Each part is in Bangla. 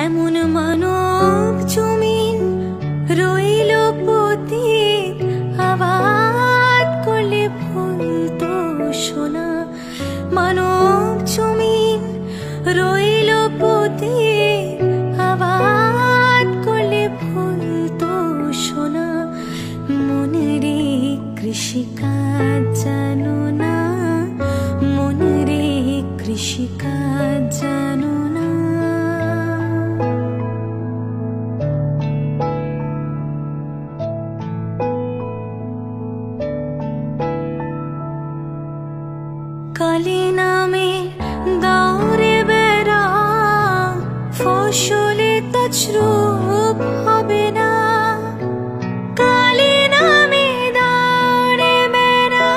এমন মানব জমিন রইল পতিত, আবাদ করলে ফুল তো সোনা। মানব জমিন রইল পতিত, আবাদ করলে ফুল তো সোনা। মনে রে কৃষিকাজ জানো না, মনে রে কৃষিকাজ জানো না। কালে নামে দাওরে বেড়া, ফসলে তছরূপ হবে না। কালে নামে দাওরে বেড়া,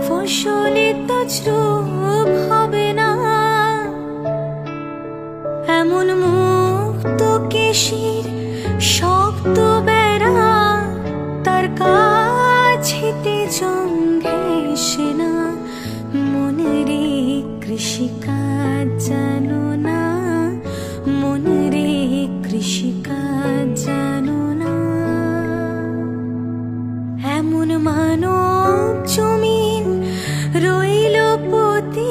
ফসলে তছরূপ হবে না। এমন মুক্ত কেশির শক্ত বেড়া, তার কাছেতে জঙ্ঘে সেনা। মনে রে কৃষিকাজ জানো না, মনে রে কৃষিকাজ জানো না। এমন মানব জমিন রইল পতি,